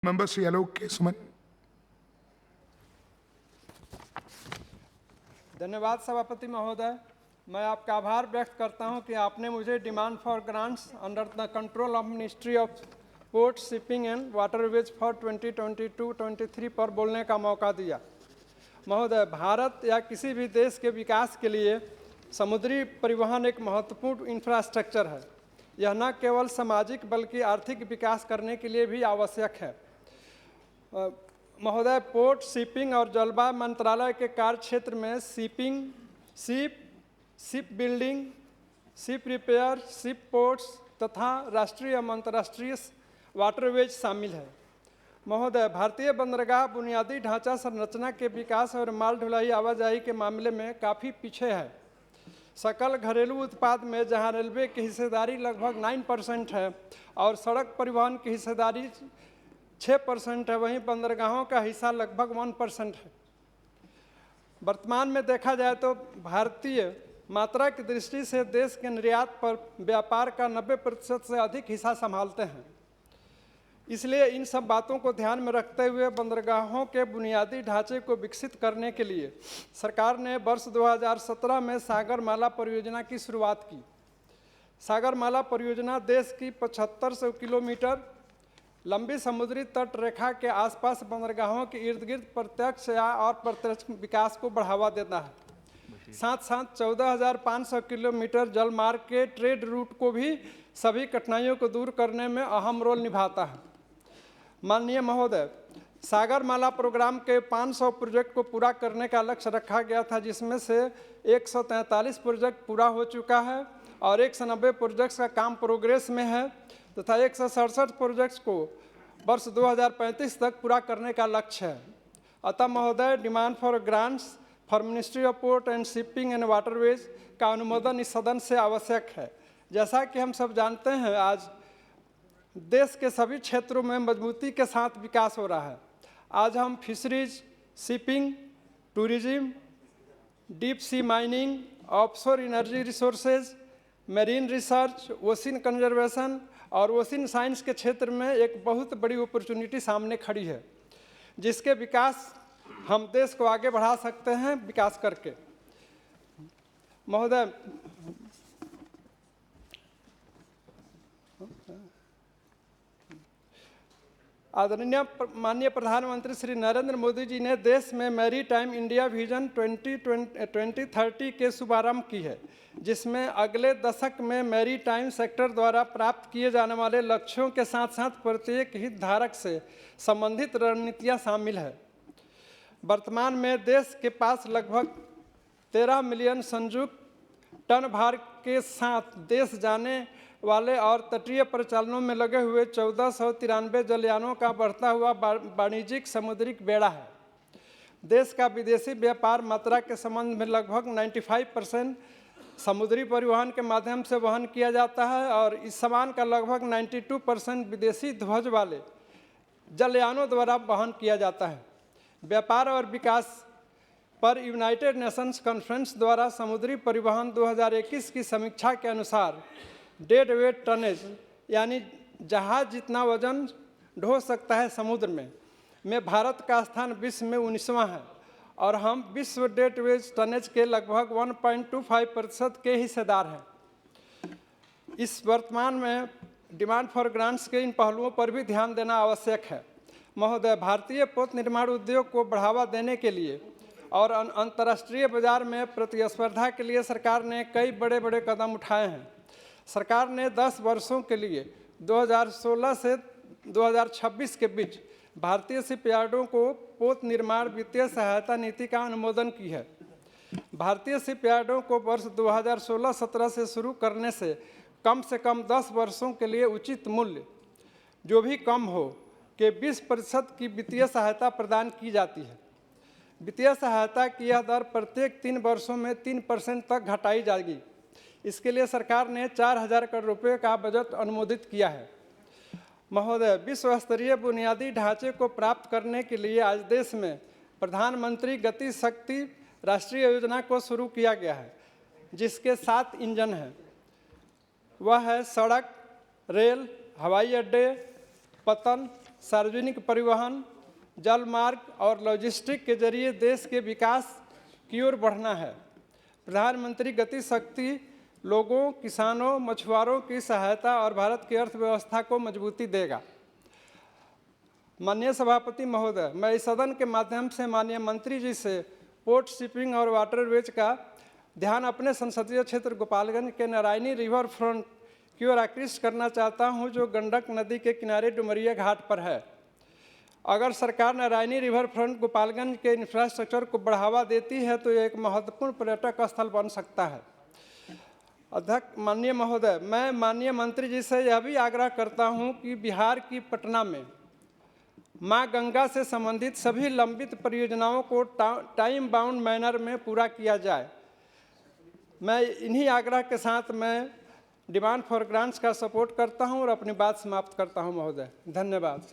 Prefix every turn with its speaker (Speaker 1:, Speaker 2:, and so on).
Speaker 1: Member Sri Alok Kesuman.
Speaker 2: धन्यवाद सभापति महोदय। मैं आपका आभार व्यक्त करता हूं कि आपने मुझे demand for grants under the control of ministry of port shipping and waterways for 2022-23 पर बोलने का मौका दिया। महोदय, भारत या किसी भी देश के विकास के लिए समुद्री परिवहन एक महत्वपूर्ण इंफ्रास्ट्रक्चर है। यह न केवल सामाजिक बल्कि आर्थिक विकास करने के लिए भी आवश्यक है। महोदय, पोर्ट शिपिंग और जलवायु मंत्रालय के कार्य क्षेत्र में shipping, ship building, ship repair, ship ports तथा राष्ट्रीय एवं अंतर्राष्ट्रीय वाटरवेज शामिल है। महोदय, भारतीय बंदरगाह बुनियादी ढांचा संरचना के विकास और माल ढुलाई आवाजाही के मामले में काफ़ी पीछे है। सकल घरेलू उत्पाद में जहां रेलवे की हिस्सेदारी लगभग 9% है और सड़क परिवहन की हिस्सेदारी 6% है, वहीं बंदरगाहों का हिस्सा लगभग 1% है। वर्तमान में देखा जाए तो भारतीय मात्रा की दृष्टि से देश के निर्यात पर व्यापार का 90% से अधिक हिस्सा संभालते हैं। इसलिए इन सब बातों को ध्यान में रखते हुए बंदरगाहों के बुनियादी ढांचे को विकसित करने के लिए सरकार ने वर्ष 2017 में सागरमाला परियोजना की शुरुआत की। सागरमाला परियोजना देश की 7500 किलोमीटर लंबी समुद्री तट रेखा के आसपास बंदरगाहों के इर्द गिर्द प्रत्यक्ष या अप्रत्यक्ष विकास को बढ़ावा देता है। साथ साथ 14,500 किलोमीटर जलमार्ग के ट्रेड रूट को भी सभी कठिनाइयों को दूर करने में अहम रोल निभाता है। माननीय महोदय, सागरमाला प्रोग्राम के 500 प्रोजेक्ट को पूरा करने का लक्ष्य रखा गया था, जिसमें से 143 प्रोजेक्ट पूरा हो चुका है और 190 प्रोजेक्ट्स का काम प्रोग्रेस में है तथा 167 प्रोजेक्ट्स को वर्ष 2035 तक पूरा करने का लक्ष्य है। अतः महोदय, demand for grants for ministry of port and shipping and waterways का अनुमोदन इस सदन से आवश्यक है। जैसा कि हम सब जानते हैं, आज देश के सभी क्षेत्रों में मजबूती के साथ विकास हो रहा है। आज हम fisheries, shipping, tourism, deep sea mining, offshore energy resources, marine research, ocean conservation और ओशियन साइंस के क्षेत्र में एक बहुत बड़ी अपॉर्चुनिटी सामने खड़ी है, जिसके विकास हम देश को आगे बढ़ा सकते हैं विकास करके। महोदय, आदरणीय माननीय प्रधानमंत्री श्री नरेंद्र मोदी जी ने देश में मैरी टाइम इंडिया विजन 2030 के शुभारंभ की है, जिसमें अगले दशक में मैरी टाइम सेक्टर द्वारा प्राप्त किए जाने वाले लक्ष्यों के साथ साथ प्रत्येक हितधारक से संबंधित रणनीतियां शामिल है। वर्तमान में देश के पास लगभग 13 मिलियन संयुक्त टन भार के साथ देश जाने वाले और तटीय परिचालनों में लगे हुए 1493 जलयानों का बढ़ता हुआ वाणिज्यिक समुद्री बेड़ा है। देश का विदेशी व्यापार मात्रा के संबंध में लगभग 95% समुद्री परिवहन के माध्यम से वहन किया जाता है और इस सामान का लगभग 92% विदेशी ध्वज वाले जलयानों द्वारा वहन किया जाता है। व्यापार और विकास पर यूनाइटेड नेशंस कॉन्फ्रेंस द्वारा समुद्री परिवहन 2021 की समीक्षा के अनुसार डेड वेट टनेज यानी जहाज जितना वजन ढो सकता है समुद्र में भारत का स्थान विश्व में 19वां है और हम विश्व डेड वेट टनेज के लगभग 1.25% के हिस्सेदार हैं। इस वर्तमान में डिमांड फॉर ग्रांट्स के इन पहलुओं पर भी ध्यान देना आवश्यक है। महोदय, भारतीय पोत निर्माण उद्योग को बढ़ावा देने के लिए और अंतर्राष्ट्रीय बाजार में प्रतिस्पर्धा के लिए सरकार ने कई बड़े बड़े कदम उठाए हैं। सरकार ने 10 वर्षों के लिए 2016 से 2026 के बीच भारतीय शिपयार्डों को पोत निर्माण वित्तीय सहायता नीति का अनुमोदन की है। भारतीय शिपयार्डों को वर्ष 2016-17 से शुरू करने से कम 10 वर्षों के लिए उचित मूल्य जो भी कम हो के 20% की वित्तीय सहायता प्रदान की जाती है। वित्तीय सहायता की यह दर प्रत्येक 3 वर्षों में 3% तक घटाई जाएगी। इसके लिए सरकार ने 4,000 करोड़ रुपये का बजट अनुमोदित किया है। महोदय, विश्व स्तरीय बुनियादी ढांचे को प्राप्त करने के लिए आज देश में प्रधानमंत्री गति शक्ति राष्ट्रीय योजना को शुरू किया गया है, जिसके 7 इंजन हैं। वह है सड़क, रेल, हवाई अड्डे, पतन, सार्वजनिक परिवहन, जल मार्ग और लॉजिस्टिक के जरिए देश के विकास की ओर बढ़ना है। प्रधानमंत्री गति शक्ति लोगों, किसानों, मछुआरों की सहायता और भारत की अर्थव्यवस्था को मजबूती देगा। माननीय सभापति महोदय, मैं इस सदन के माध्यम से माननीय मंत्री जी से पोर्ट, शिपिंग और वाटरवेज का ध्यान अपने संसदीय क्षेत्र गोपालगंज के नारायणी रिवर फ्रंट की ओर आकृष्ट करना चाहता हूं, जो गंडक नदी के किनारे डुमरिया घाट पर है। अगर सरकार नारायणी रिवर फ्रंट गोपालगंज के इंफ्रास्ट्रक्चर को बढ़ावा देती है तो यह एक महत्वपूर्ण पर्यटक स्थल बन सकता है। अध्यक्ष माननीय महोदय, मैं माननीय मंत्री जी से यह भी आग्रह करता हूं कि बिहार की पटना में मां गंगा से संबंधित सभी लंबित परियोजनाओं को टाइम बाउंड मैनर में पूरा किया जाए। मैं इन्हीं आग्रह के साथ मैं डिमांड फॉर ग्रांट्स का सपोर्ट करता हूं और अपनी बात समाप्त करता हूं महोदय। धन्यवाद।